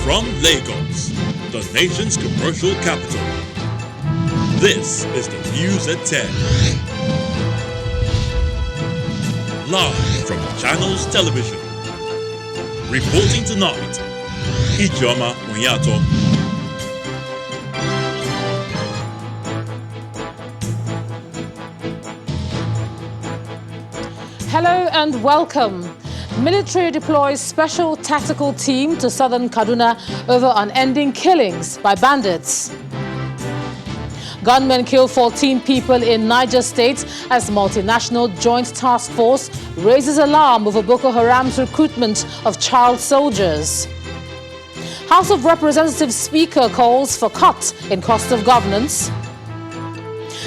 From Lagos, the nation's commercial capital, this is the News at 10. Live from Channels Television. Reporting tonight, Ijoma Onyato. Hello and welcome. Military deploys special tactical team to southern Kaduna over unending killings by bandits. Gunmen kill 14 people in Niger State as Multinational Joint Task Force raises alarm over Boko Haram's recruitment of child soldiers. House of Representatives Speaker calls for cut in cost of governance.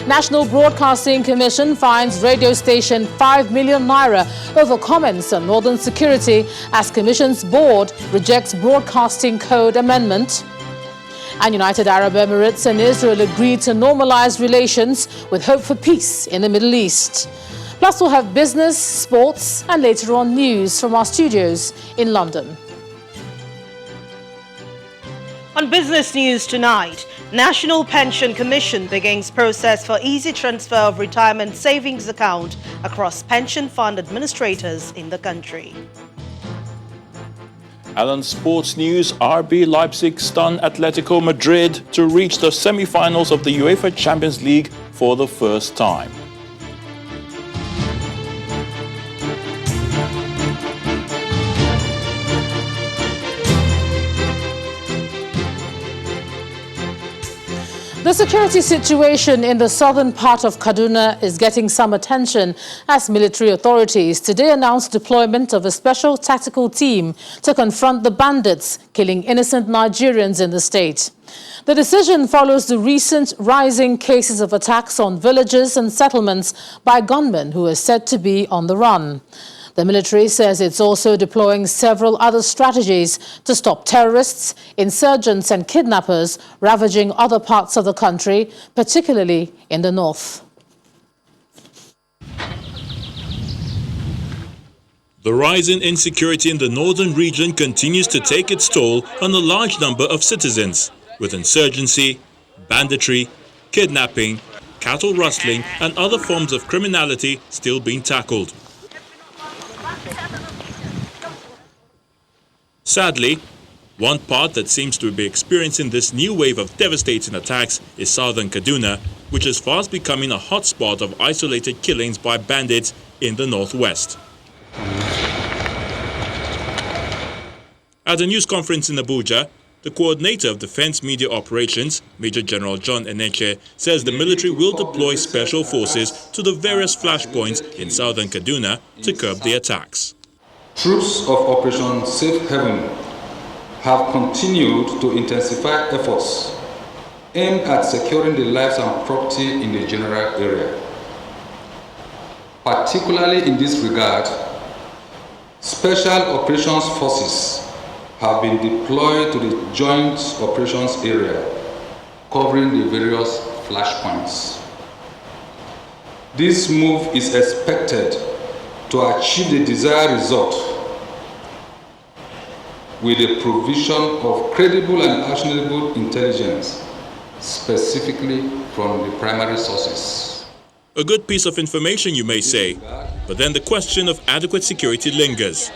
National Broadcasting Commission fines radio station 5 million naira over comments on northern security as Commission's board rejects broadcasting code amendment. And United Arab Emirates and Israel agreed to normalize relations with hope for peace in the Middle East. Plus, we'll have business, sports, and later on news from our studios in London. On business news tonight, National Pension Commission begins process for easy transfer of retirement savings account across pension fund administrators in the country. Alan Sports News, RB Leipzig stun Atletico Madrid to reach the semi-finals of the UEFA Champions League for the first time. The security situation in the southern part of Kaduna is getting some attention as military authorities today announced deployment of a special tactical team to confront the bandits killing innocent Nigerians in the state. The decision follows the recent rising cases of attacks on villages and settlements by gunmen who are said to be on the run. The military says it's also deploying several other strategies to stop terrorists, insurgents and kidnappers ravaging other parts of the country, particularly in the north. The rise in insecurity in the northern region continues to take its toll on a large number of citizens, with insurgency, banditry, kidnapping, cattle rustling and other forms of criminality still being tackled. Sadly, one part that seems to be experiencing this new wave of devastating attacks is southern Kaduna, which is fast becoming a hotspot of isolated killings by bandits in the northwest. At a news conference in Abuja, the coordinator of Defense Media Operations, Major General John Eneche, says the military will deploy special forces to the various flashpoints in southern Kaduna to curb the attacks. Troops of Operation Safe Haven have continued to intensify efforts aimed at securing the lives and property in the general area. Particularly in this regard, Special Operations Forces have been deployed to the Joint Operations Area, covering the various flashpoints. This move is expected to achieve the desired result with the provision of credible and actionable intelligence, specifically from the primary sources. A good piece of information, you may say, but then the question of adequate security lingers.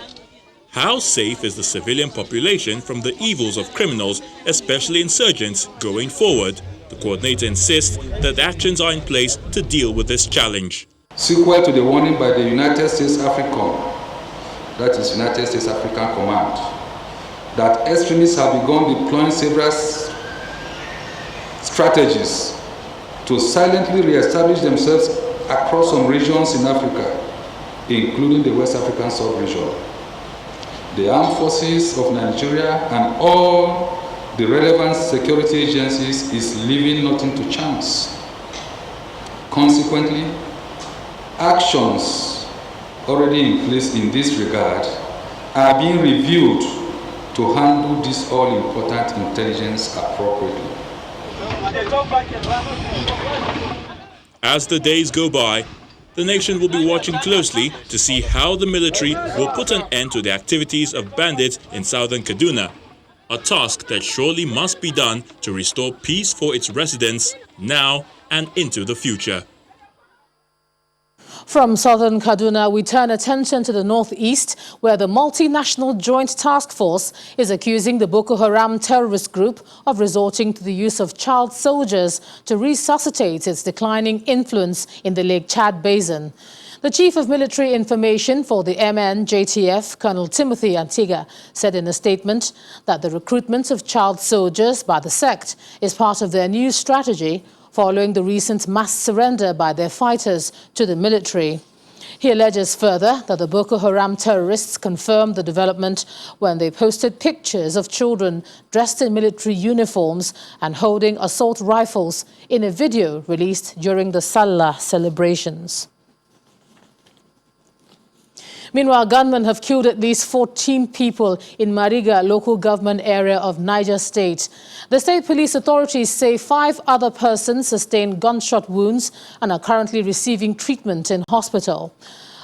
How safe is the civilian population from the evils of criminals, especially insurgents, going forward? The coordinator insists that actions are in place to deal with this challenge. Sequel to the warning by the United States AFRICOM, that is United States African Command, that extremists have begun deploying several strategies to silently re-establish themselves across some regions in Africa, including the West African sub-region. The armed forces of Nigeria and all the relevant security agencies is leaving nothing to chance. Consequently, actions already in place in this regard are being reviewed to handle this all-important intelligence appropriately. As the days go by, the nation will be watching closely to see how the military will put an end to the activities of bandits in southern Kaduna a task that surely must be done to restore peace for its residents now and into the future. From southern Kaduna, we turn attention to the northeast, where the Multinational Joint Task Force is accusing the Boko Haram terrorist group of resorting to the use of child soldiers to resuscitate its declining influence in the Lake Chad Basin. The Chief of Military Information for the MNJTF, Colonel Timothy Antiga, said in a statement that the recruitment of child soldiers by the sect is part of their new strategy following the recent mass surrender by their fighters to the military. He alleges further that the Boko Haram terrorists confirmed the development when they posted pictures of children dressed in military uniforms and holding assault rifles in a video released during the Salah celebrations. Meanwhile, gunmen have killed at least 14 people in Mariga local government area of Niger State. The state police authorities say 5 other persons sustained gunshot wounds and are currently receiving treatment in hospital.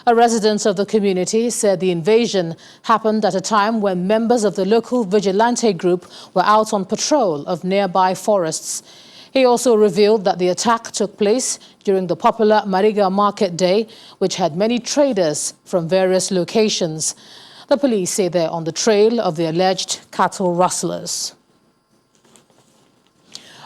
A resident of the community said the invasion happened at a time when members of the local vigilante group were out on patrol of nearby forests. He also revealed that the attack took place during the popular Mariga Market Day, which had many traders from various locations. The police say they're on the trail of the alleged cattle rustlers.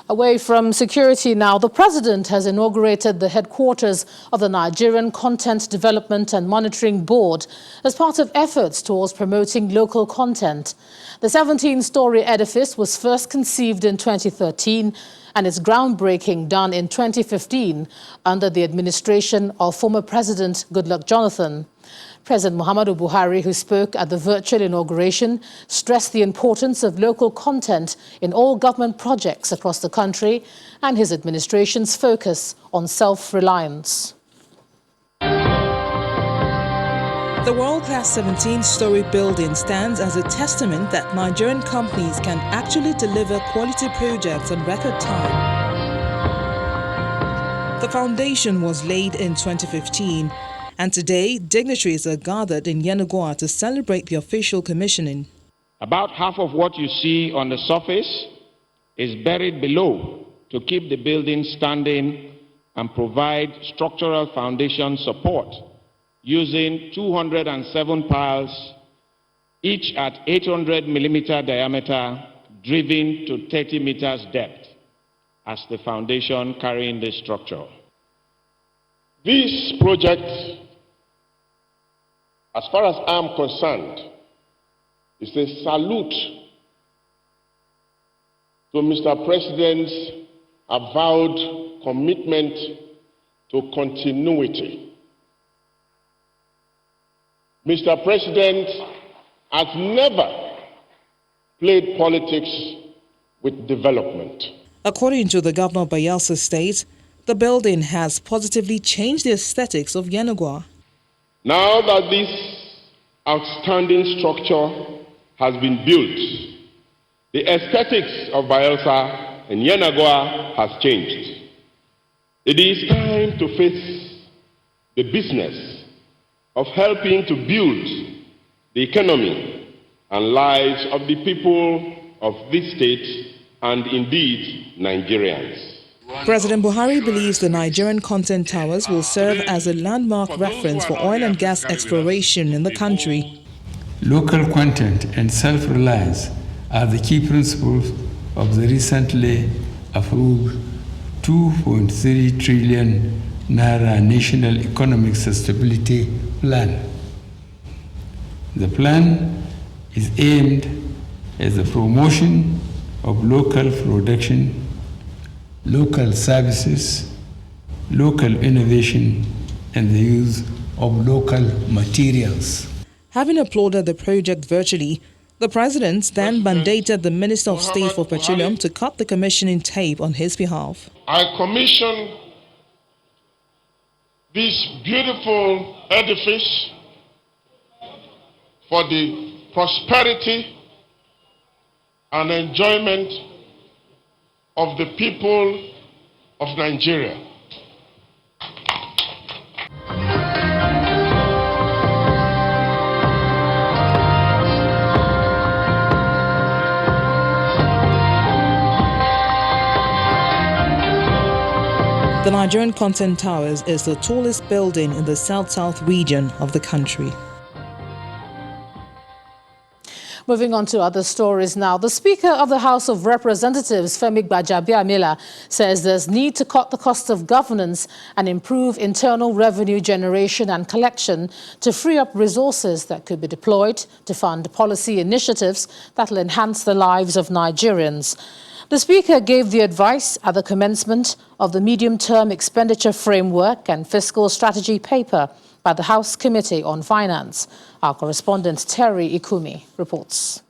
Away from security now, the president has inaugurated the headquarters of the Nigerian Content Development and Monitoring Board as part of efforts towards promoting local content. The 17-story edifice was first conceived in 2013 and its groundbreaking done in 2015 under the administration of former President Goodluck Jonathan. President Muhammadu Buhari, who spoke at the virtual inauguration, stressed the importance of local content in all government projects across the country and his administration's focus on self-reliance. The world-class 17-story building stands as a testament that Nigerian companies can actually deliver quality projects in record time. The foundation was laid in 2015, and today dignitaries are gathered in Yenagoa to celebrate the official commissioning. About half of what you see on the surface is buried below to keep the building standing and provide structural foundation support, using 207 piles, each at 800 millimeter diameter, driven to 30 meters depth, as the foundation carrying this structure. This project, as far as I'm concerned, is a salute to Mr. President's avowed commitment to continuity. Mr. President has never played politics with development. According to the governor of Bayelsa State, the building has positively changed the aesthetics of Yenagoa. Now that this outstanding structure has been built, the aesthetics of Bayelsa and Yenagoa has changed. It is time to face the business of helping to build the economy and lives of the people of this state and indeed Nigerians. President Buhari believes the Nigerian content towers will serve as a landmark reference for oil and gas exploration in the country. Local content and self-reliance are the key principles of the recently approved 2.3 trillion Naira National Economic Sustainability Plan. The plan is aimed at the promotion of local production, local services, local innovation, and the use of local materials. Having applauded the project virtually, the president then mandated the Minister of State for Petroleum to cut the commissioning tape on his behalf. I commissioned this beautiful edifice for the prosperity and enjoyment of the people of Nigeria. The Nigerian Content Towers is the tallest building in the south-south region of the country. Moving on to other stories now. The Speaker of the House of Representatives, Femi Falana, says there's need to cut the cost of governance and improve internal revenue generation and collection to free up resources that could be deployed to fund policy initiatives that will enhance the lives of Nigerians. The Speaker gave the advice at the commencement of the Medium-Term Expenditure Framework and Fiscal Strategy paper by the House Committee on Finance. Our correspondent Terry Ikumi reports.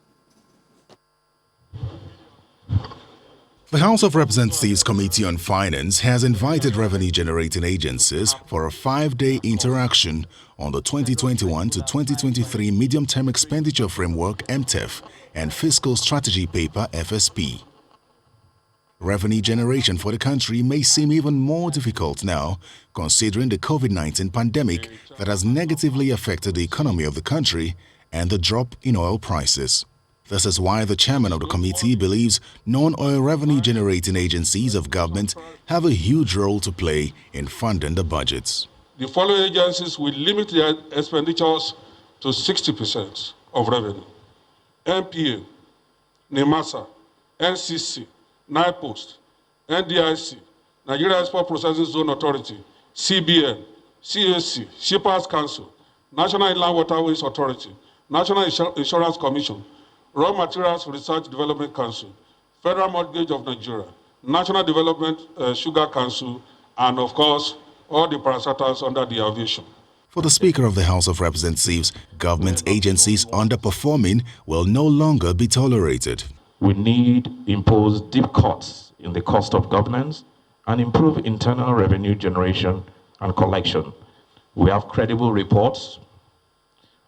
The House of Representatives Committee on Finance has invited revenue-generating agencies for a 5-day interaction on the 2021 to 2023 Medium-Term Expenditure Framework (MTEF) and Fiscal Strategy paper (FSP). Revenue generation for the country may seem even more difficult now, considering the COVID-19 pandemic that has negatively affected the economy of the country and the drop in oil prices. This is why the chairman of the committee believes non-oil revenue-generating agencies of government have a huge role to play in funding the budgets. The following agencies will limit their expenditures to 60% of revenue: NPA, NEMASA, NCC, NIPOST, NDIC, Nigeria Export Processing Zone Authority, CBN, CAC, Shippers Council, National Inland Waterways Authority, National Insurance Commission, Raw Materials Research Development Council, Federal Mortgage of Nigeria, National Development Sugar Council, and of course, all the parastatals under the aviation. For the Speaker of the House of Representatives, government agencies underperforming will no longer be tolerated. We need to impose deep cuts in the cost of governance and improve internal revenue generation and collection. We have credible reports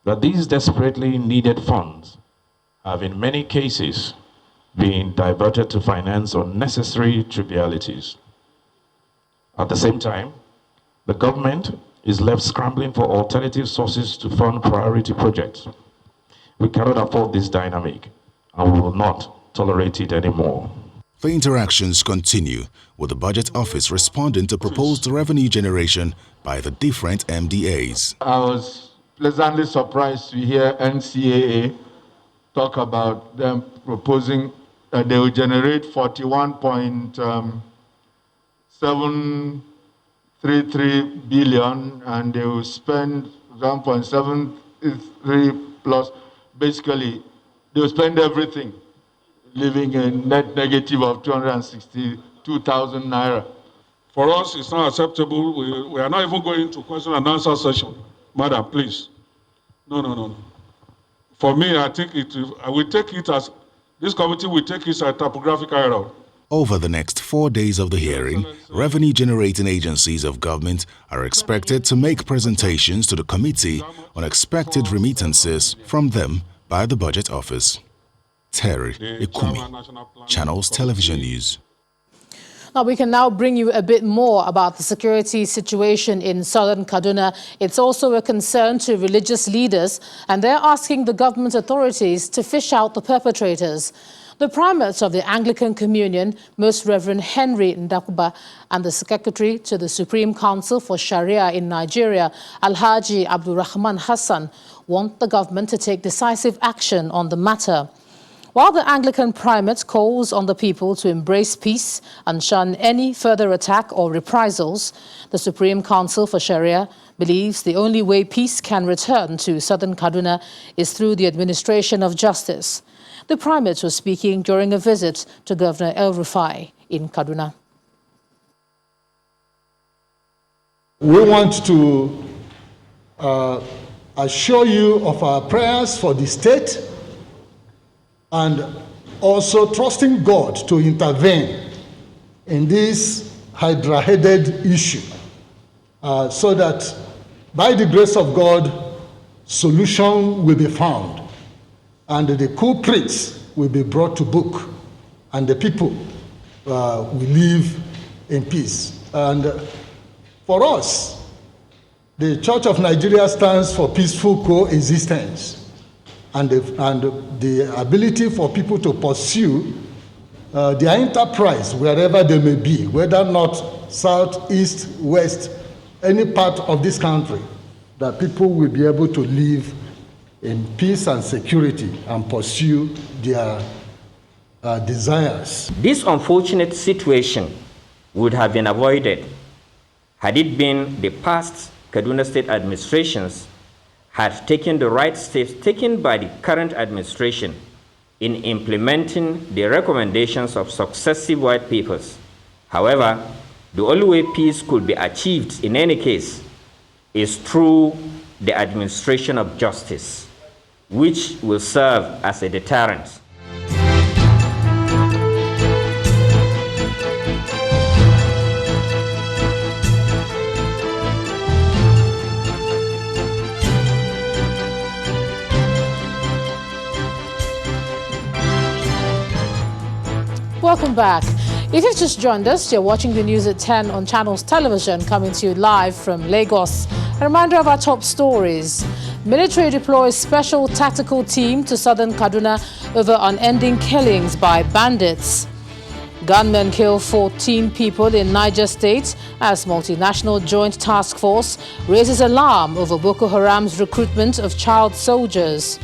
that these desperately needed funds have in many cases been diverted to finance unnecessary trivialities. At the same time, the government is left scrambling for alternative sources to fund priority projects. We cannot afford this dynamic, and we will not tolerate it anymore. The interactions continue, with the Budget Office responding to proposed revenue generation by the different MDAs. I was pleasantly surprised to hear NCAA talk about them proposing that they will generate 41.733 billion and they will spend 1.73 plus. Basically, they will spend everything, leaving a net negative of 262,000 naira. For us, it's not acceptable. We are not even going to question and answer session. Madam, please. No. For me, I think I will take it as, this committee will take it as a typographical error. Over the next 4 days of the hearing, revenue-generating agencies of government are expected to make presentations to the committee on expected remittances from them by the Budget Office. Terry Ikumi, Channels Television News. Now, we can now bring you a bit more about the security situation in southern Kaduna. It's also a concern to religious leaders, and they're asking the government authorities to fish out the perpetrators. The primates of the Anglican Communion, Most Reverend Henry Ndakuba, and the Secretary to the Supreme Council for Sharia in Nigeria, Alhaji Abdurrahman Hassan, want the government to take decisive action on the matter. While the Anglican primate calls on the people to embrace peace and shun any further attack or reprisals, the Supreme Council for Sharia believes the only way peace can return to southern Kaduna is through the administration of justice. The primate was speaking during a visit to Governor El-Rufai in Kaduna. We want to assure you of our prayers for the state and also trusting God to intervene in this hydra-headed issue so that by the grace of God, solution will be found and the culprits will be brought to book and the people will live in peace. And for us, the Church of Nigeria stands for peaceful coexistence and the ability for people to pursue their enterprise wherever they may be, whether not south, east, west, any part of this country, that people will be able to live in peace and security and pursue their desires. This unfortunate situation would have been avoided had it been the past Kaduna State administrations had taken the right steps taken by the current administration in implementing the recommendations of successive white papers. However, the only way peace could be achieved in any case is through the administration of justice, which will serve as a deterrent. Welcome back. If you've just joined us, you're watching the news at 10 on Channels Television, coming to you live from Lagos. A reminder of our top stories. Military deploys special tactical team to southern Kaduna over unending killings by bandits. Gunmen kill 14 people in Niger State as Multinational Joint Task Force raises alarm over Boko Haram's recruitment of child soldiers.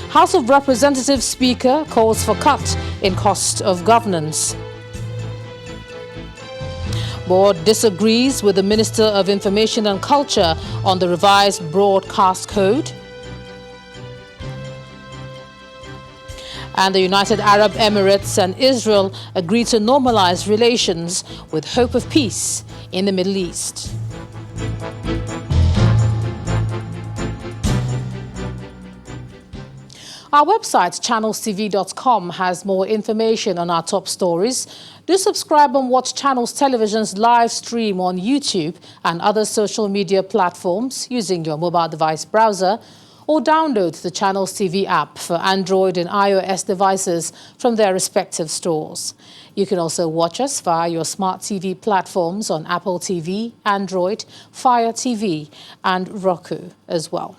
House of Representatives Speaker calls for cut in cost of governance. Board disagrees with the Minister of Information and Culture on the revised broadcast code. And the United Arab Emirates and Israel agree to normalize relations with hope of peace in the Middle East. Our website, channelstv.com, has more information on our top stories. Do subscribe and watch Channels Television's live stream on YouTube and other social media platforms using your mobile device browser, or download the Channels TV app for Android and iOS devices from their respective stores. You can also watch us via your smart TV platforms on Apple TV, Android, Fire TV, and Roku as well.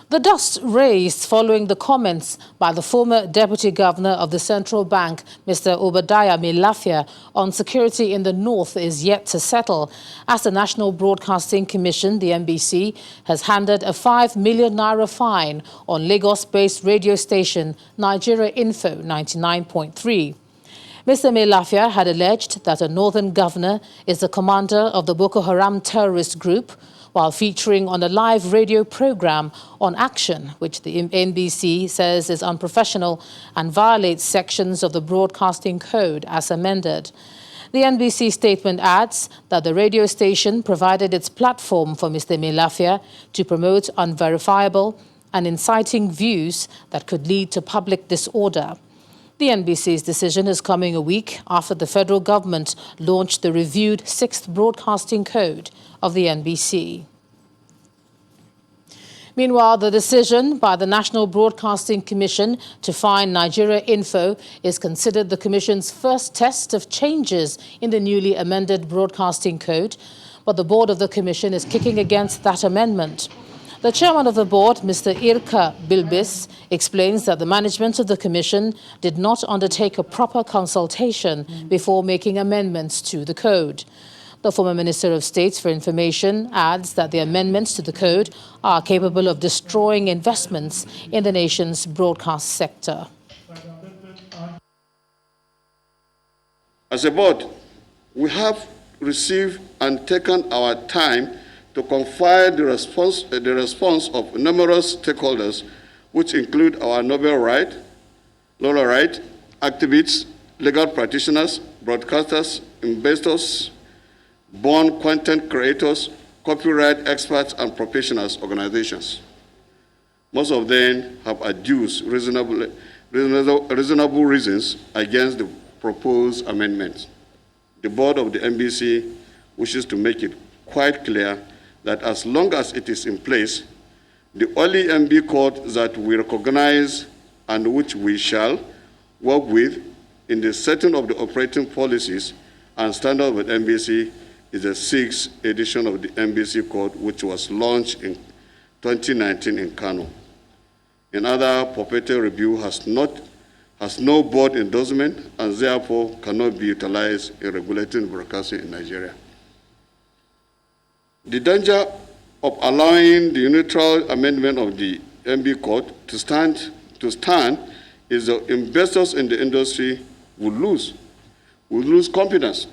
The dust raised following the comments by the former Deputy Governor of the Central Bank, Mr. Obadiah Melafia, on security in the north is yet to settle, as the National Broadcasting Commission, the NBC, has handed a 5 million naira fine on Lagos-based radio station Nigeria Info 99.3. Mr. Melafia had alleged that a northern governor is the commander of the Boko Haram terrorist group, while featuring on a live radio program on Action, which the NBC says is unprofessional and violates sections of the Broadcasting Code as amended. The NBC statement adds that the radio station provided its platform for Mr. Melafia to promote unverifiable and inciting views that could lead to public disorder. The NBC's decision is coming a week after the federal government launched the reviewed 6th Broadcasting Code of the NBC. Meanwhile, the decision by the National Broadcasting Commission to fine Nigeria Info is considered the Commission's first test of changes in the newly amended Broadcasting Code, but the board of the Commission is kicking against that amendment. The chairman of the board, Mr. Irka Bilbis, explains that the management of the Commission did not undertake a proper consultation before making amendments to the code. The former Minister of State for Information adds that the amendments to the code are capable of destroying investments in the nation's broadcast sector. As a board, we have received and taken our time to confide the response of numerous stakeholders, which include our Nobel right, Lola right, activists, legal practitioners, broadcasters, investors, born content creators, copyright experts, and professionals organizations. Most of them have adduced reasonable reasons against the proposed amendments. The board of the NBC wishes to make it quite clear that as long as it is in place, the only MB code that we recognize and which we shall work with in the setting of the operating policies and standards with NBC is the 6th edition of the NBC code, which was launched in 2019 in Kano. Another purported review has not has no board endorsement and therefore cannot be utilized in regulating broadcasting in Nigeria. The danger of allowing the unilateral amendment of the MB Code to stand is that investors in the industry will lose confidence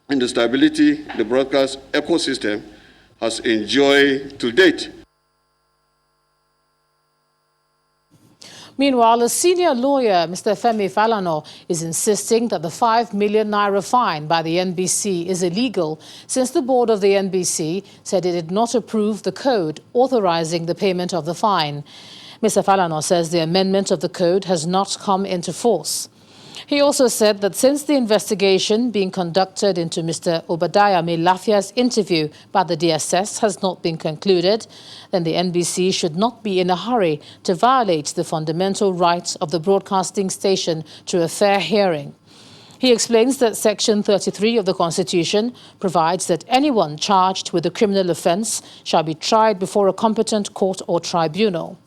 in the stability the broadcast ecosystem has enjoyed to date. Meanwhile, a senior lawyer, Mr. Femi Falana, is insisting that the 5 million naira fine by the NBC is illegal, since the board of the NBC said it did not approve the code authorizing the payment of the fine. Mr. Falana says the amendment of the code has not come into force. He also said that since the investigation being conducted into Mr. Obadiah Melafia's interview by the DSS has not been concluded, then the NBC should not be in a hurry to violate the fundamental rights of the broadcasting station to a fair hearing. He explains that Section 33 of the Constitution provides that anyone charged with a criminal offence shall be tried before a competent court or tribunal.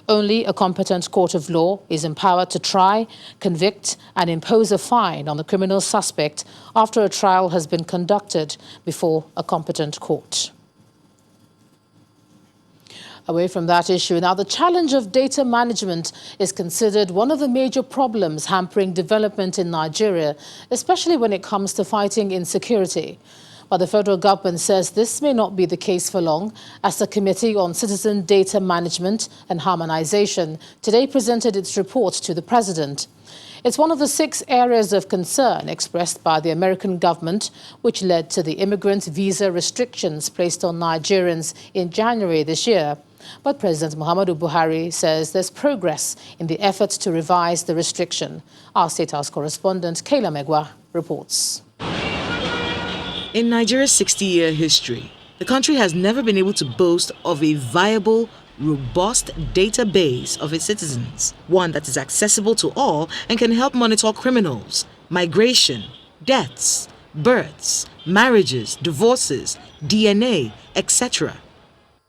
Only a competent court of law is empowered to try, convict, and impose a fine on the criminal suspect after a trial has been conducted before a competent court. Away from that issue, now the challenge of data management is considered one of the major problems hampering development in Nigeria, especially when it comes to fighting insecurity. But the federal government says this may not be the case for long, as the Committee on Citizen Data Management and Harmonization today presented its report to the President. It's one of the 6 areas of concern expressed by the American government, which led to the immigrant visa restrictions placed on Nigerians in January this year. But President Muhammadu Buhari says there's progress in the effort to revise the restriction. Our State House correspondent, Kayla Megwa, reports. In Nigeria's 60-year history, the country has never been able to boast of a viable, robust database of its citizens, one that is accessible to all and can help monitor criminals, migration, deaths, births, marriages, divorces, DNA, etc.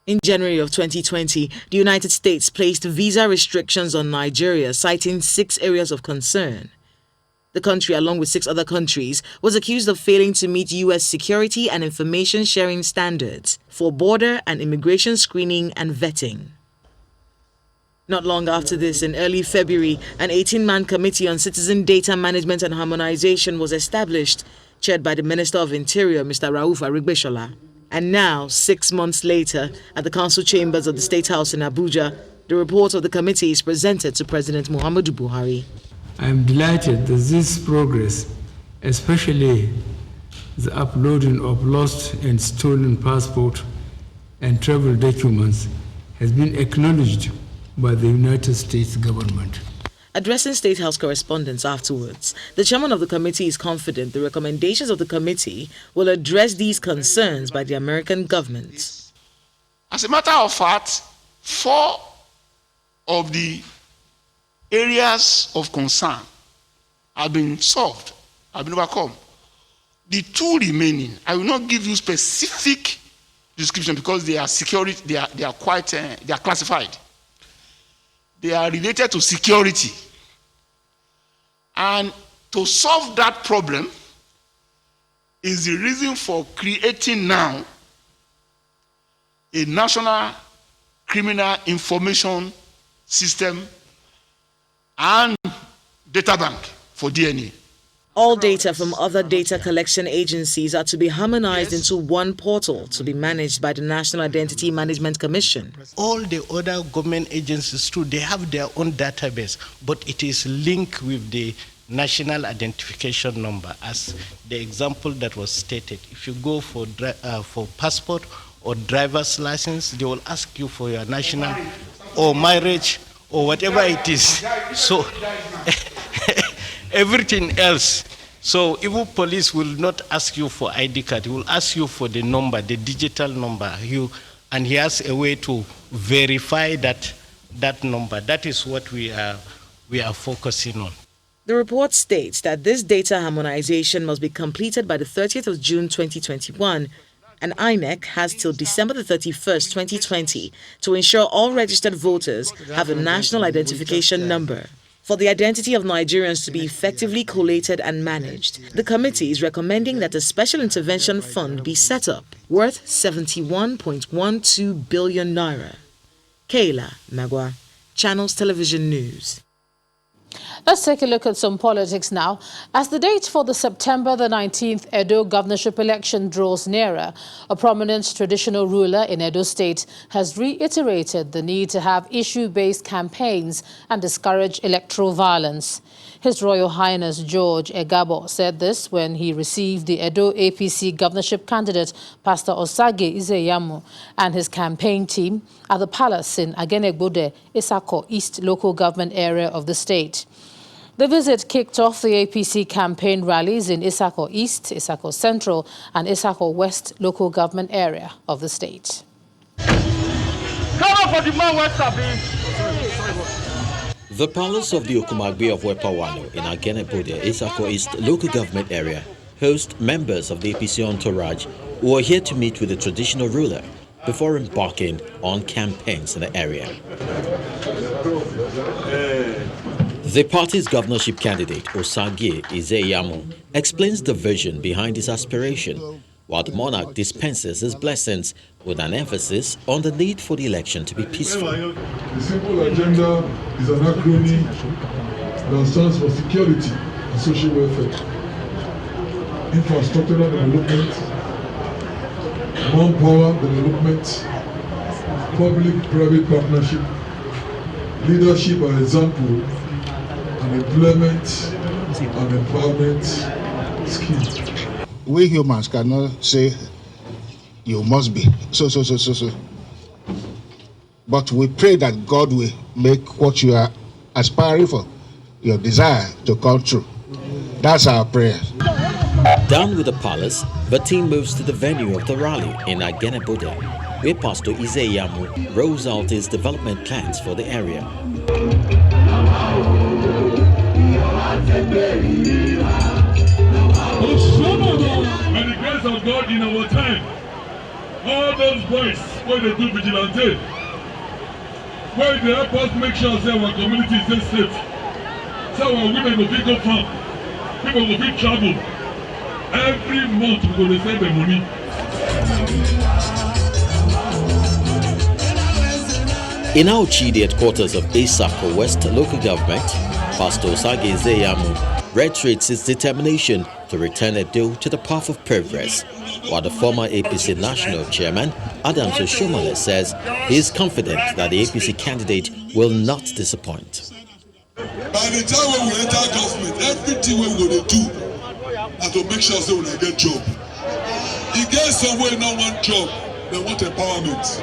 In January of 2020, the United States placed visa restrictions on Nigeria, citing 6 areas of concern. The country, along with 6 other countries, was accused of failing to meet U.S. security and information sharing standards for border and immigration screening and vetting. Not long after this, in early February, an 18-man Committee on Citizen Data Management and Harmonization was established, chaired by the Minister of Interior, Mr. Rauf Arigbeshola. And now, 6 months later, at the Council Chambers of the State House in Abuja, the report of the committee is presented to President Muhammadu Buhari. I am delighted that this progress, especially the uploading of lost and stolen passport and travel documents, has been acknowledged by the United States government. Addressing State House correspondents afterwards, the chairman of the committee is confident the recommendations of the committee will address these concerns by the American government. As a matter of fact, 4 of the areas of concern have been solved, have been overcome. The 2 remaining, I will not give you specific description because they are security, they are classified. They are related to security. And to solve that problem is the reason for creating now a national criminal information system and data bank for DNA. All data from other data collection agencies are to be harmonized into one portal to be managed by the National Identity Management Commission. All the other government agencies too, they have their own database, but it is linked with the national identification number, as the example that was stated. If you go for passport or driver's license, they will ask you for your national or marriage or whatever it is. So everything else. So even police will not ask you for ID card. He will ask you for the number, the digital number. And he has a way to verify that number. That is what we are focusing on. The report states that this data harmonization must be completed by the 30th of June 2021, and INEC has till December the 31st, 2020 to ensure all registered voters have a national identification number. For the identity of Nigerians to be effectively collated and managed, the committee is recommending that a special intervention fund be set up, worth 71.12 billion naira. Kayla Magwa, Channels Television News. Let's take a look at some politics now. As the date for the September the 19th Edo governorship election draws nearer, a prominent traditional ruler in Edo State has reiterated the need to have issue-based campaigns and discourage electoral violence. His Royal Highness George Egabo said this when he received the Edo APC governorship candidate Pastor Osage Izeyamu and his campaign team at the palace in Agenegbode, Isako East local government area of the state. The visit kicked off the APC campaign rallies in Isako East, Isako Central and Isako West local government area of the state. The palace of the Okumagbe of Wepawano in Agenebode, Isako East local government area hosts members of the APC entourage who are here to meet with the traditional ruler before embarking on campaigns in the area. The party's governorship candidate, Osage Izeyamu, explains the vision behind his aspiration, while the monarch dispenses his blessings with an emphasis on the need for the election to be peaceful. The simple agenda is an acronym that stands for security and social welfare, infrastructural development, manpower development, public-private partnership, leadership and example, and employment and empowerment scheme. We humans cannot say you must be so. But we pray that God will make what you are aspiring for, your desire, to come true. That's our prayer. Down with the palace, the team moves to the venue of the rally in Agenebode, where Pastor Izeyamu rolls out his development plans for the area. By the grace of God in our time, all those boys where they do vigilante, where they help us make sure that our community is safe, so our women will go farm, people will travel. Every month we will receive the money. In Auchi, the headquarters of Isako West local government, Pastor Osage Izeyamu reiterates his determination to return Edo to the path of progress, while the former APC national chairman, Adams Oshomale, says he is confident that the APC candidate will not disappoint. By the time when we enter government, everything we're going to do is to make sure they will get job. He gets somewhere not one job, they want empowerment.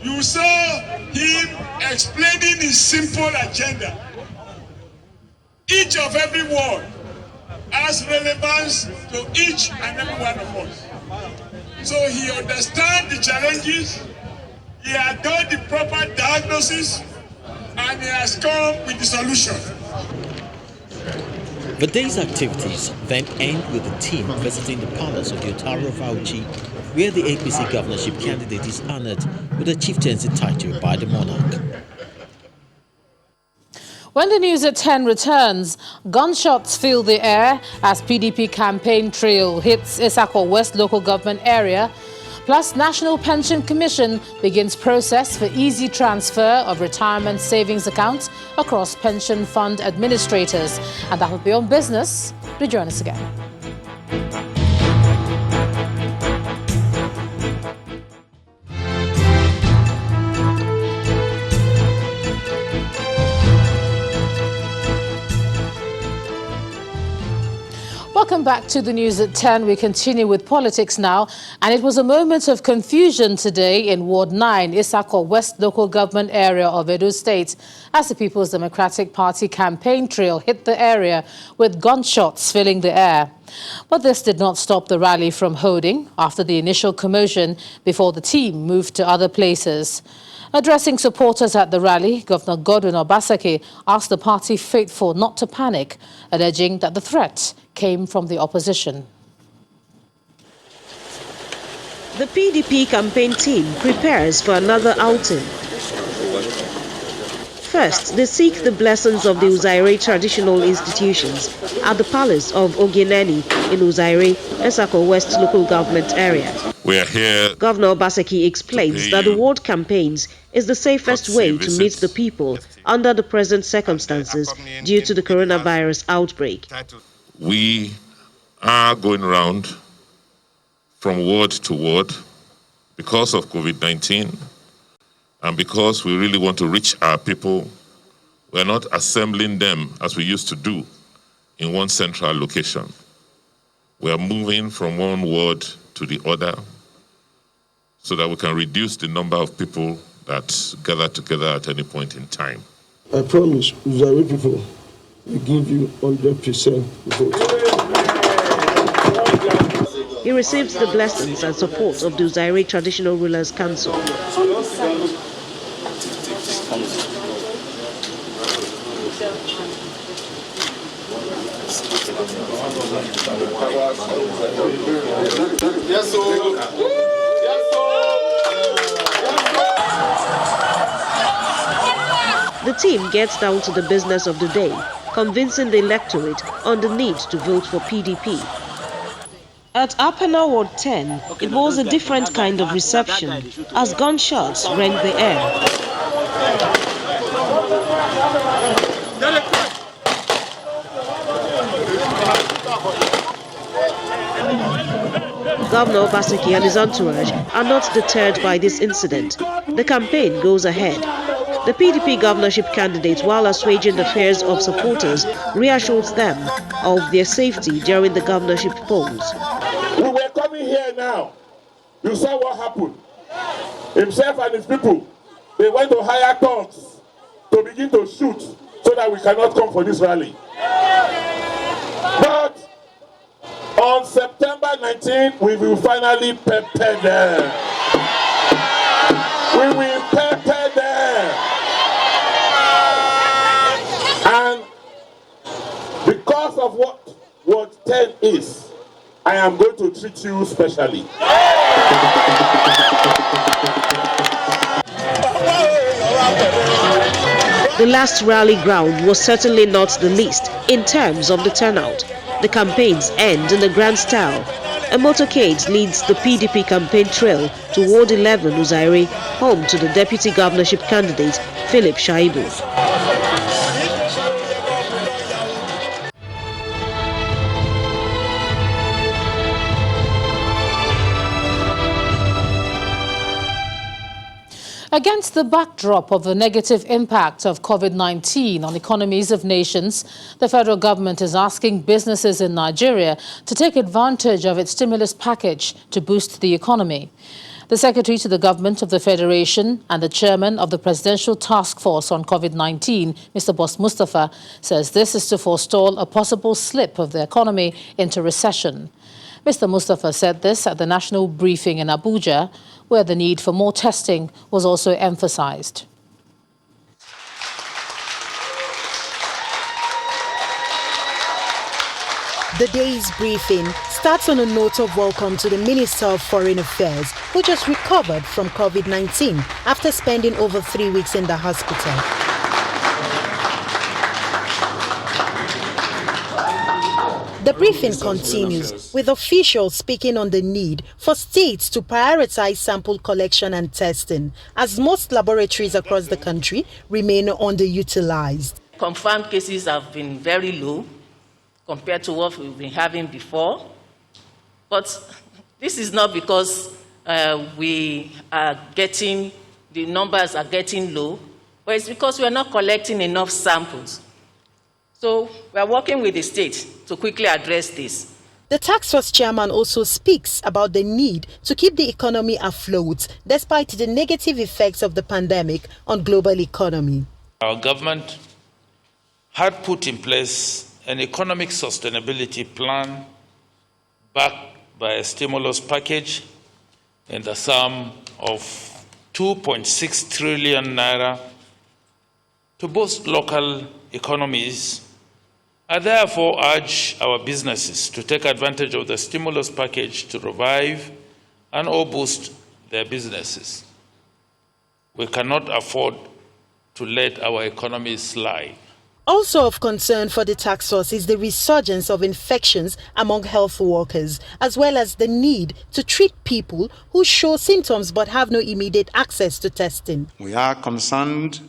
You saw him explaining his simple agenda. Each of every word has relevance to each and every one of us. So he understands the challenges, he has done the proper diagnosis, and he has come with the solution. The day's activities then end with the team visiting the palace of the Otaro of Auchi, where the APC governorship candidate is honored with a chieftaincy title by the monarch. When the news at 10 returns, gunshots fill the air as PDP campaign trail hits Isako West local government area. Plus, National Pension Commission begins process for easy transfer of retirement savings accounts across pension fund administrators. And that will be on business. Do join us again. Welcome back to the news at 10. We continue with politics now. And it was a moment of confusion today in Ward 9, Isako West local government area of Edo State, as the People's Democratic Party campaign trail hit the area with gunshots filling the air. But this did not stop the rally from holding after the initial commotion before the team moved to other places. Addressing supporters at the rally, Governor Godwin Obaseki asked the party faithful not to panic, alleging that the threat came from the opposition. The PDP campaign team prepares for another outing. First, they seek the blessings of the Uzaire traditional institutions at the palace of Ogeneni in Uzaire, Esako West local government area. We are here. Governor Obaseki explains that the ward campaigns is the safest way to meet the people under the present circumstances due to the coronavirus outbreak. We are going around from ward to ward because of COVID-19 and because we really want to reach our people. We're not assembling them as we used to do in one central location. We are moving from one ward to the other so that we can reduce the number of people that gather together at any point in time. I promise Uzaire people will give you 100% vote. He receives the blessings and support of the Uzaire Traditional Rulers Council. The team gets down to the business of the day, convincing the electorate on the need to vote for PDP. At Apana Ward 10, it was a different kind of reception as gunshots rent the air. Governor Obaseki and his entourage are not deterred by this incident. The campaign goes ahead. The PDP governorship candidate, while assuaging the fears of supporters, reassures them of their safety during the governorship polls. We were coming here now. You saw what happened. Himself and his people, they went to hire thugs to begin to shoot so that we cannot come for this rally. But on September 19th, we will finally pepper them. We will pepper them. And because of what Ward 10 is, I am going to treat you specially. The last rally ground was certainly not the least in terms of the turnout. The campaigns end in a grand style. A motorcade leads the PDP campaign trail to Ward 11 Uzaire, home to the deputy governorship candidate, Philip Shaibu. Against the backdrop of the negative impact of COVID-19 on economies of nations, the federal government is asking businesses in Nigeria to take advantage of its stimulus package to boost the economy. The Secretary to the Government of the Federation and the Chairman of the Presidential Task Force on COVID-19, Mr. Boss Mustafa, says this is to forestall a possible slip of the economy into recession. Mr. Mustafa said this at the national briefing in Abuja, where the need for more testing was also emphasized. The day's briefing starts on a note of welcome to the Minister of Foreign Affairs, who just recovered from COVID-19 after spending over 3 weeks in the hospital. The briefing continues with officials speaking on the need for states to prioritize sample collection and testing, as most laboratories across the country remain underutilized. Confirmed cases have been very low compared to what we've been having before. But this is not because the numbers are getting low, but it's because we are not collecting enough samples. So we are working with the state to quickly address this. The task force chairman also speaks about the need to keep the economy afloat despite the negative effects of the pandemic on global economy. Our government had put in place an economic sustainability plan backed by a stimulus package in the sum of 2.6 trillion naira to boost local economies. I therefore urge our businesses to take advantage of the stimulus package to revive and or boost their businesses. We cannot afford to let our economy slide. Also of concern for the task force is the resurgence of infections among health workers, as well as the need to treat people who show symptoms but have no immediate access to testing. We are concerned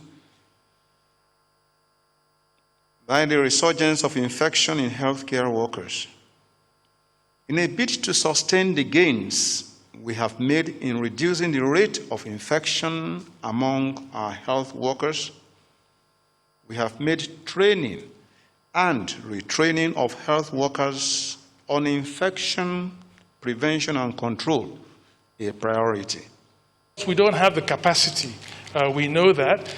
by the resurgence of infection in healthcare workers. In a bid to sustain the gains we have made in reducing the rate of infection among our health workers, we have made training and retraining of health workers on infection prevention and control a priority. We don't have the capacity, we know that,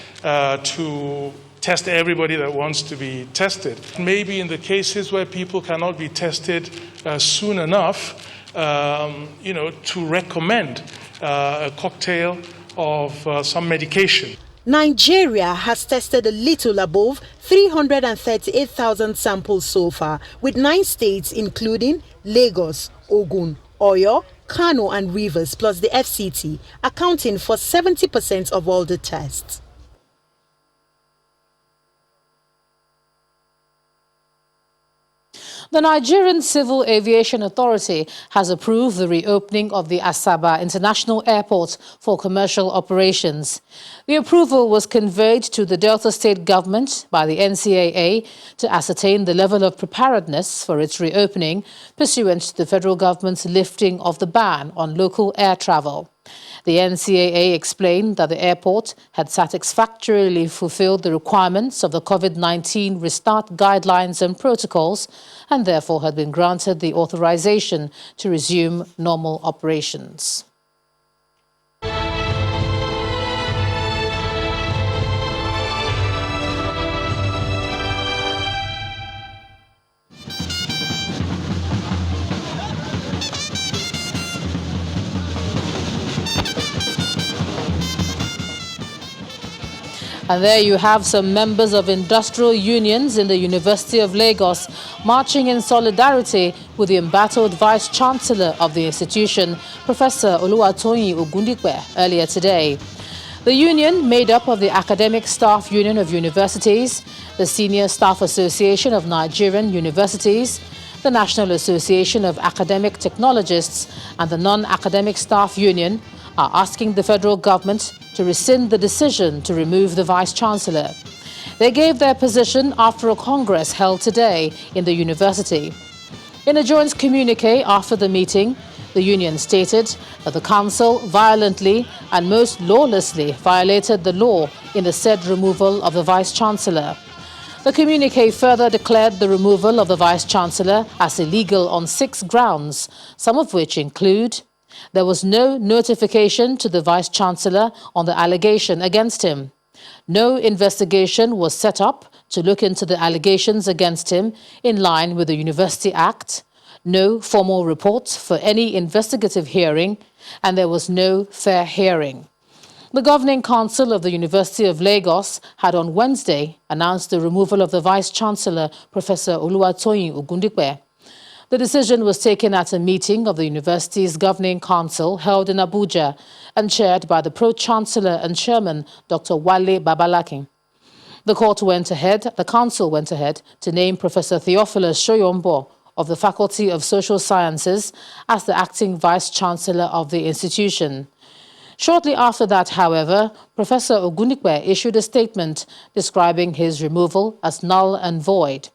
to test everybody that wants to be tested. Maybe in the cases where people cannot be tested soon enough, to recommend a cocktail of some medication. Nigeria has tested a little above 338,000 samples so far, with 9 states including Lagos, Ogun, Oyo, Kano and Rivers, plus the FCT, accounting for 70% of all the tests. The Nigerian Civil Aviation Authority has approved the reopening of the Asaba International Airport for commercial operations. The approval was conveyed to the Delta State government by the NCAA to ascertain the level of preparedness for its reopening, pursuant to the federal government's lifting of the ban on local air travel. The NCAA explained that the airport had satisfactorily fulfilled the requirements of the COVID-19 restart guidelines and protocols and therefore had been granted the authorization to resume normal operations. And there you have some members of industrial unions in the University of Lagos marching in solidarity with the embattled Vice-Chancellor of the institution, Professor Oluwatoyin Ogundipe, earlier today. The union, made up of the Academic Staff Union of Universities, the Senior Staff Association of Nigerian Universities, the National Association of Academic Technologists, and the Non-Academic Staff Union, are asking the federal government to rescind the decision to remove the Vice-Chancellor. They gave their position after a congress held today in the university. In a joint communique after the meeting, the union stated that the council violently and most lawlessly violated the law in the said removal of the Vice-Chancellor. The communique further declared the removal of the Vice-Chancellor as illegal on 6 grounds, some of which include: there was no notification to the Vice-Chancellor on the allegation against him. No investigation was set up to look into the allegations against him in line with the University Act. No formal report for any investigative hearing, and there was no fair hearing. The Governing Council of the University of Lagos had on Wednesday announced the removal of the Vice-Chancellor, Professor Oluwatoyin Ogundipe. The decision was taken at a meeting of the university's Governing Council held in Abuja and chaired by the Pro-Chancellor and Chairman, Dr. Wale Babalakin. The council went ahead to name Professor Theophilus Shoyombo of the Faculty of Social Sciences as the acting Vice-Chancellor of the institution. Shortly after that, however, Professor Ogundipe issued a statement describing his removal as null and void.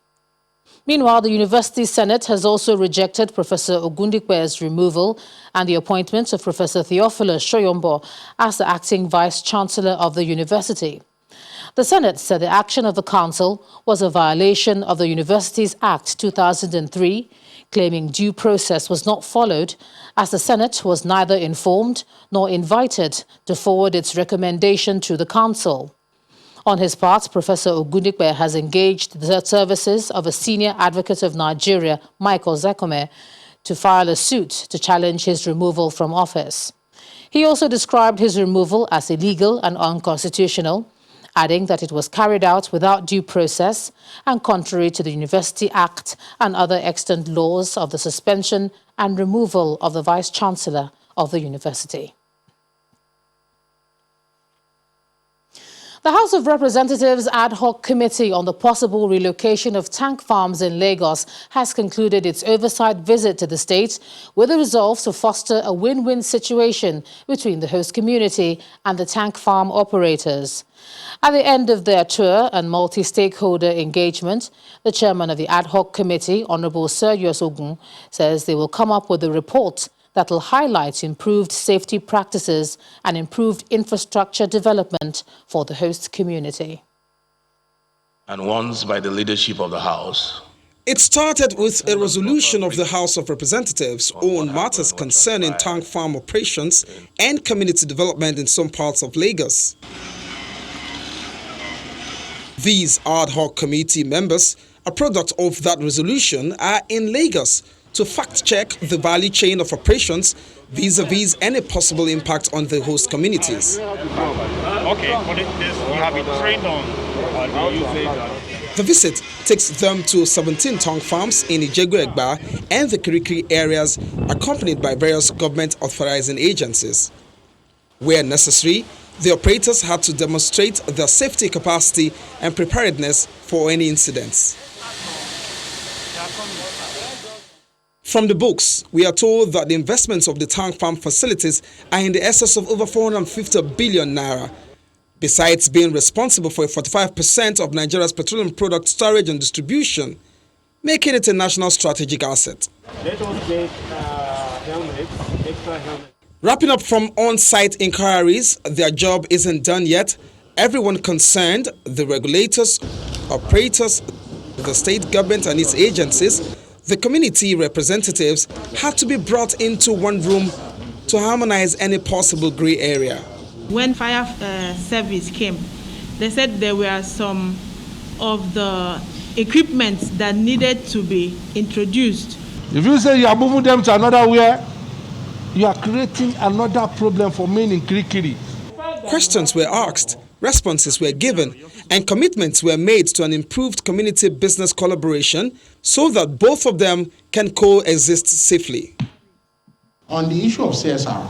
Meanwhile, the University Senate has also rejected Professor Ogundipe's removal and the appointment of Professor Theophilus Shoyombo as the acting Vice-Chancellor of the university. The Senate said the action of the Council was a violation of the Universities Act 2003, claiming due process was not followed, as the Senate was neither informed nor invited to forward its recommendation to the Council. On his part, Professor Ogundipe has engaged the services of a senior advocate of Nigeria, Michael Zekome, to file a suit to challenge his removal from office. He also described his removal as illegal and unconstitutional, adding that it was carried out without due process and contrary to the University Act and other extant laws of the suspension and removal of the Vice-Chancellor of the university. The House of Representatives Ad Hoc Committee on the possible relocation of tank farms in Lagos has concluded its oversight visit to the state with a resolve to foster a win-win situation between the host community and the tank farm operators. At the end of their tour and multi-stakeholder engagement, the chairman of the Ad Hoc Committee, Honorable Sir Yosogun, says they will come up with a report that will highlight improved safety practices and improved infrastructure development for the host community. And once by the leadership of the House. It started with a resolution of the House of Representatives on matters concerning tank farm operations and community development in some parts of Lagos. These ad hoc committee members, a product of that resolution, are in Lagos to fact-check the value chain of operations vis-a-vis any possible impact on the host communities. Okay, but you have been trained on the usage. The visit takes them to 17 tank farms in Ijebu-Egba and the Kirikiri areas, accompanied by various government authorizing agencies. Where necessary, the operators had to demonstrate their safety capacity and preparedness for any incidents. From the books, we are told that the investments of the tank farm facilities are in the excess of over 450 billion naira. Besides being responsible for 45% of Nigeria's petroleum product storage and distribution, making it a national strategic asset. Let us get helmets, extra helmets. Wrapping up from on-site inquiries, their job isn't done yet. Everyone concerned, the regulators, operators, the state government and its agencies, the community representatives had to be brought into one room to harmonize any possible gray area. When fire service came, they said there were some of the equipment that needed to be introduced. If you say you are moving them to another where, you are creating another problem for men in Kirikiri. Questions were asked, responses were given, and commitments were made to an improved community business collaboration so that both of them can coexist safely. On the issue of CSR,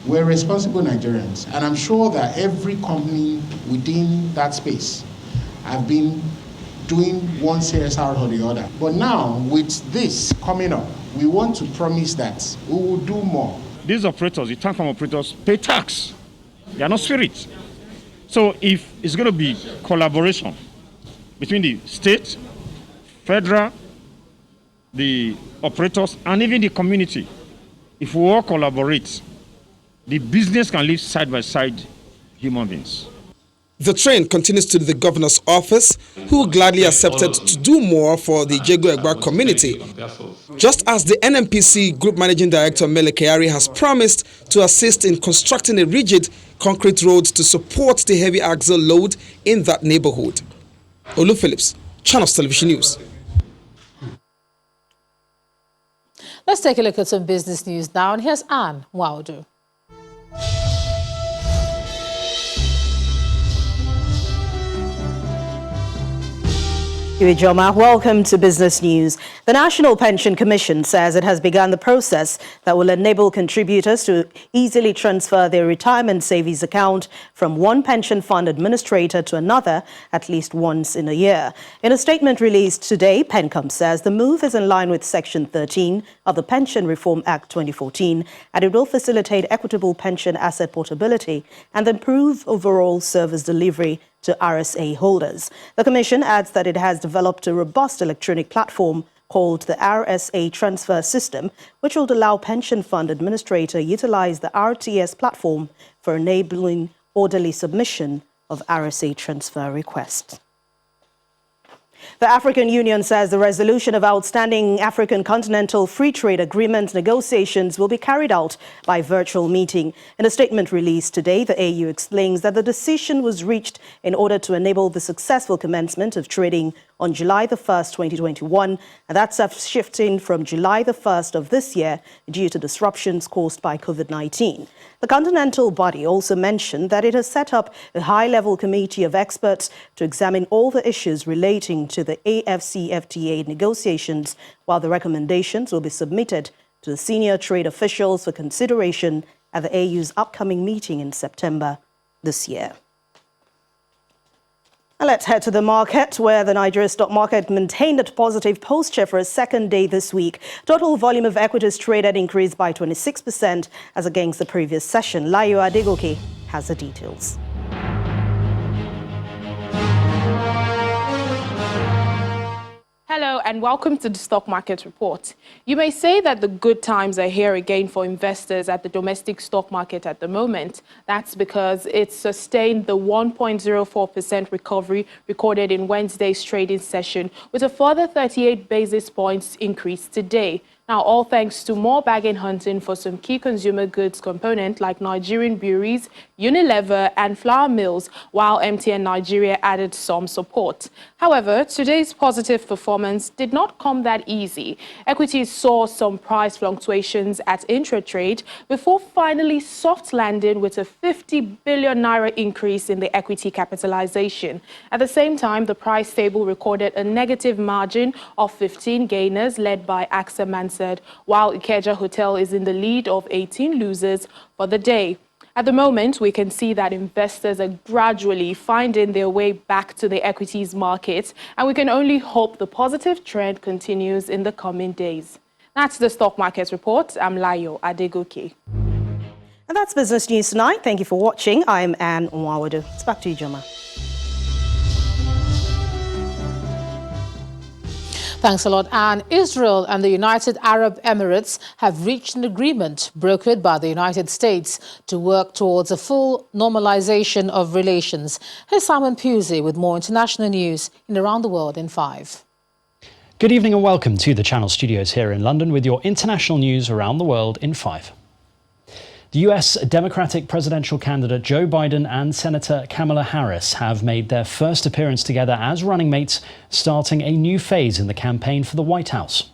we're responsible Nigerians, and I'm sure that every company within that space have been doing one CSR or the other. But now, with this coming up, we want to promise that we will do more. These operators, the tank farm operators, pay tax. They are not spirits. So if it's going to be collaboration between the state, federal, the operators, and even the community, if we all collaborate, the business can live side by side human beings. The train continues to the governor's office, who gladly accepted to do more for the Ijebu-Egba community, just as the NNPC Group Managing Director Mele Kyari has promised to assist in constructing a rigid concrete road to support the heavy axle load in that neighborhood. Olu Phillips, Channels Television News. Let's take a look at some business news now, and here's Anne Waudu. Joma, welcome to Business News. The National Pension Commission says it has begun the process that will enable contributors to easily transfer their retirement savings account from one pension fund administrator to another at least once in a year. In a statement released today, PENCOM says the move is in line with Section 13 of the Pension Reform Act 2014, and it will facilitate equitable pension asset portability and improve overall service delivery to RSA holders. The Commission adds that it has developed a robust electronic platform called the RSA Transfer System, which will allow pension fund administrator utilize the RTS platform for enabling orderly submission of RSA transfer requests. The African Union says the resolution of outstanding African Continental Free Trade Agreement negotiations will be carried out by virtual meeting. In a statement released today, the AU explains that the decision was reached in order to enable the successful commencement of trading on July the 1st, 2021, and that's shifting from July the 1st of this year due to disruptions caused by COVID-19. The Continental body also mentioned that it has set up a high-level committee of experts to examine all the issues relating to the AFCFTA negotiations, while the recommendations will be submitted to the senior trade officials for consideration at the AU's upcoming meeting in September this year. And let's head to the market, where the Nigeria stock market maintained a positive posture for a second day this week. Total volume of equities traded increased by 26% as against the previous session. Layo Adegoke has the details. Hello and welcome to the Stock Market Report. You may say that the good times are here again for investors at the domestic stock market at the moment. That's because it sustained the 1.04% recovery recorded in Wednesday's trading session, with a further 38 basis points increase today. Now, all thanks to more bargain hunting for some key consumer goods components like Nigerian breweries, Unilever and flour mills, while MTN Nigeria added some support. However, today's positive performance did not come that easy. Equities saw some price fluctuations at intra-trade before finally soft landing with a 50 billion naira increase in the equity capitalization. At the same time, the price table recorded a negative margin of 15 gainers led by AXA Mansard, while Ikeja Hotel is in the lead of 18 losers for the day. At the moment, we can see that investors are gradually finding their way back to the equities market, and we can only hope the positive trend continues in the coming days. That's the Stock Market Report. I'm Layo Adegoke. And that's Business News Tonight. Thank you for watching. I'm Anne Nwawadu. It's back to you, Joma. Thanks a lot, Anne. Israel and the United Arab Emirates have reached an agreement brokered by the United States to work towards a full normalization of relations. Here's Simon Pusey with more international news in Around the World in 5. Good evening and welcome to the Channel Studios here in London with your international news around the world in 5. The US Democratic presidential candidate Joe Biden and Senator Kamala Harris have made their first appearance together as running mates, starting a new phase in the campaign for the White House.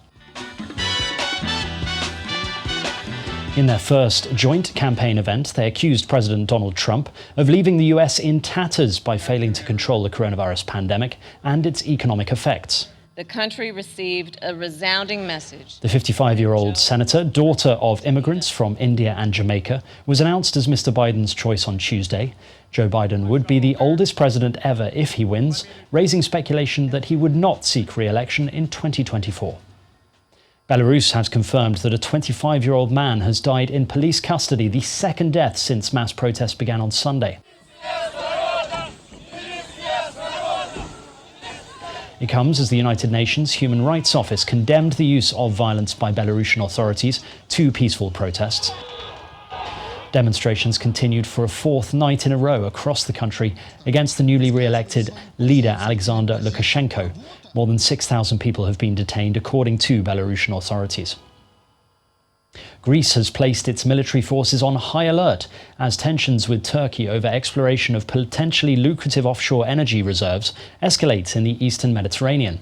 In their first joint campaign event, they accused President Donald Trump of leaving the US in tatters by failing to control the coronavirus pandemic and its economic effects. The country received a resounding message. The 55-year-old senator, daughter of immigrants from India and Jamaica, was announced as Mr. Biden's choice on Tuesday. Joe Biden would be the oldest president ever if he wins, raising speculation that he would not seek re-election in 2024. Belarus has confirmed that a 25-year-old man has died in police custody, the second death since mass protests began on Sunday. It comes as the United Nations Human Rights Office condemned the use of violence by Belarusian authorities to peaceful protests. Demonstrations continued for a fourth night in a row across the country against the newly re-elected leader Alexander Lukashenko. More than 6,000 people have been detained, according to Belarusian authorities. Greece has placed its military forces on high alert as tensions with Turkey over exploration of potentially lucrative offshore energy reserves escalate in the eastern Mediterranean.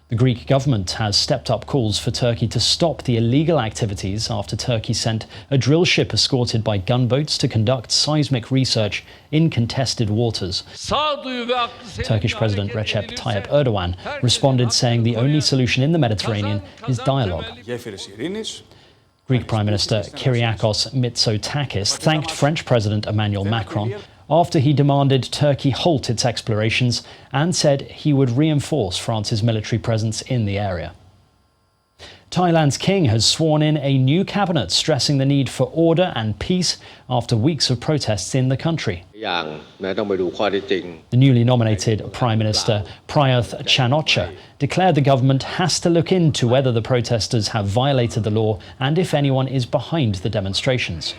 The Greek government has stepped up calls for Turkey to stop the illegal activities after Turkey sent a drill ship escorted by gunboats to conduct seismic research in contested waters. Turkish President Recep Tayyip Erdogan responded, saying the only solution in the Mediterranean is dialogue. Greek Prime Minister Kyriakos Mitsotakis thanked French President Emmanuel Macron after he demanded Turkey halt its explorations and said he would reinforce France's military presence in the area. Thailand's king has sworn in a new cabinet, stressing the need for order and peace after weeks of protests in the country. The newly nominated Prime Minister Prayuth Chan-o-cha declared the government has to look into whether the protesters have violated the law and if anyone is behind the demonstrations.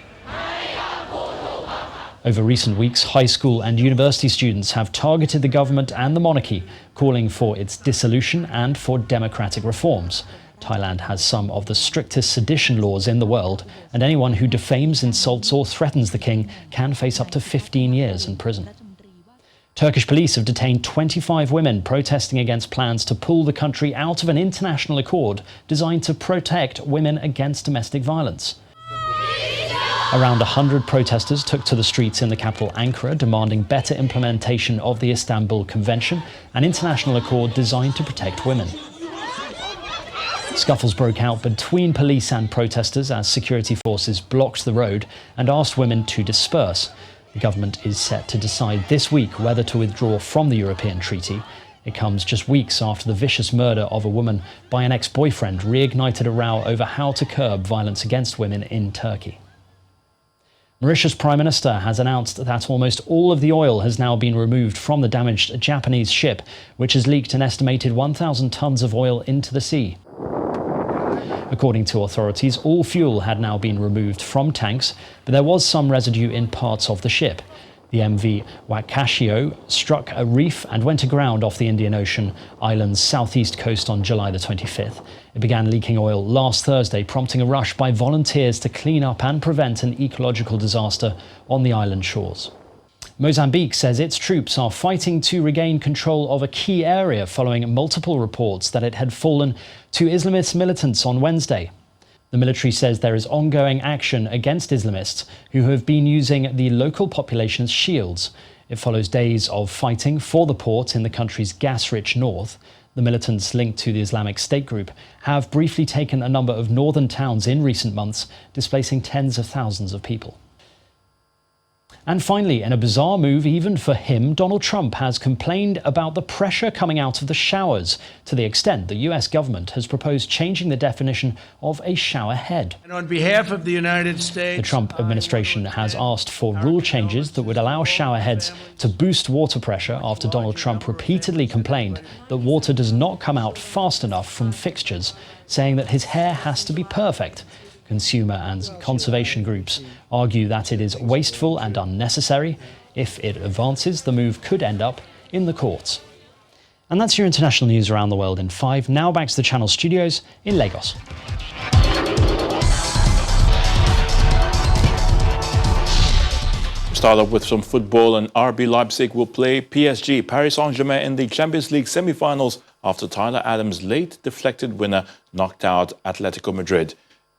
Over recent weeks, high school and university students have targeted the government and the monarchy, calling for its dissolution and for democratic reforms. Thailand has some of the strictest sedition laws in the world, and anyone who defames, insults or threatens the king can face up to 15 years in prison. Turkish police have detained 25 women protesting against plans to pull the country out of an international accord designed to protect women against domestic violence. Around 100 protesters took to the streets in the capital Ankara, demanding better implementation of the Istanbul Convention, an international accord designed to protect women. Scuffles broke out between police and protesters as security forces blocked the road and asked women to disperse. The government is set to decide this week whether to withdraw from the European treaty. It comes just weeks after the vicious murder of a woman by an ex-boyfriend reignited a row over how to curb violence against women in Turkey. Mauritius Prime Minister has announced that almost all of the oil has now been removed from the damaged Japanese ship, which has leaked an estimated 1,000 tons of oil into the sea. According to authorities, all fuel had now been removed from tanks, but there was some residue in parts of the ship. The MV Wakashio struck a reef and went aground off the Indian Ocean island's southeast coast on July the 25th. It began leaking oil last Thursday, prompting a rush by volunteers to clean up and prevent an ecological disaster on the island shores. Mozambique says its troops are fighting to regain control of a key area following multiple reports that it had fallen to Islamist militants on Wednesday. The military says there is ongoing action against Islamists who have been using the local population's shields. It follows days of fighting for the port in the country's gas-rich north. The militants linked to the Islamic State group have briefly taken a number of northern towns in recent months, displacing tens of thousands of people. And finally, in a bizarre move even for him, Donald Trump has complained about the pressure coming out of the showers, to the extent the US government has proposed changing the definition of a shower head. And on behalf of the United States, the Trump administration has asked for rule changes that would allow shower heads to boost water pressure after Donald Trump repeatedly complained that water does not come out fast enough from fixtures, saying that his hair has to be perfect. Consumer and conservation groups argue that it is wasteful and unnecessary. If it advances, the move could end up in the courts. And that's your international news around the world in 5. Now back to the Channel studios in Lagos. We start off with some football, and RB Leipzig will play PSG Paris Saint-Germain in the Champions League semi-finals after Tyler Adams' late deflected winner knocked out Atletico Madrid.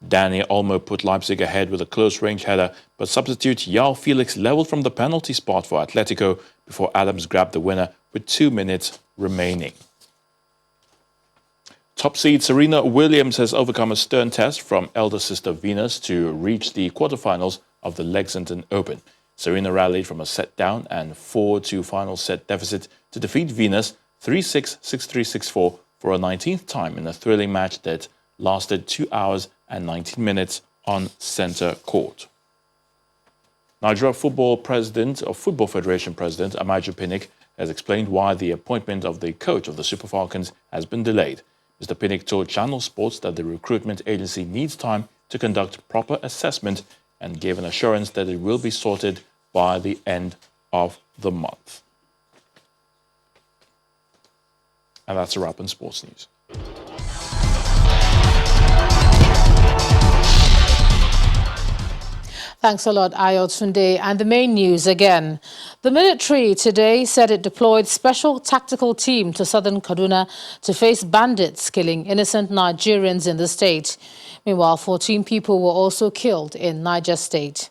Dani Olmo put Leipzig ahead with a close-range header, but substitute João Felix levelled from the penalty spot for Atletico before Adams grabbed the winner with 2 minutes remaining. Top seed Serena Williams has overcome a stern test from elder sister Venus to reach the quarterfinals of the Lexington Open. Serena rallied from a set down and 4-2 final set deficit to defeat Venus 3-6, 6-3, 6-4 for a 19th time in a thrilling match that lasted 2 hours and 19 minutes on centre court. Nigeria Football Federation President Amaju Pinnick has explained why the appointment of the coach of the Super Falcons has been delayed. Mr. Pinnick told Channel Sports that the recruitment agency needs time to conduct proper assessment and gave an assurance that it will be sorted by the end of the month. And that's a wrap on sports news. Thanks a lot, Ayotunde. And the main news again. The military today said it deployed special tactical team to southern Kaduna to face bandits killing innocent Nigerians in the state. Meanwhile, 14 people were also killed in Niger State.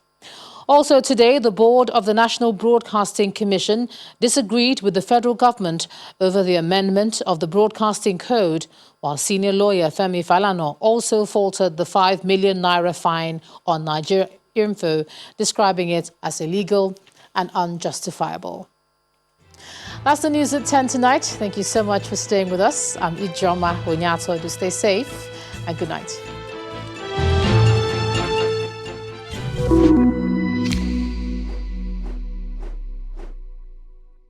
Also today, the board of the National Broadcasting Commission disagreed with the federal government over the amendment of the Broadcasting Code, while senior lawyer Femi Falana also faltered the 5 million naira fine on Nigeria Info, describing it as illegal and unjustifiable. That's the news at 10 tonight. Thank you so much for staying with us. I'm Ijoma Onyato. Do stay safe and good night.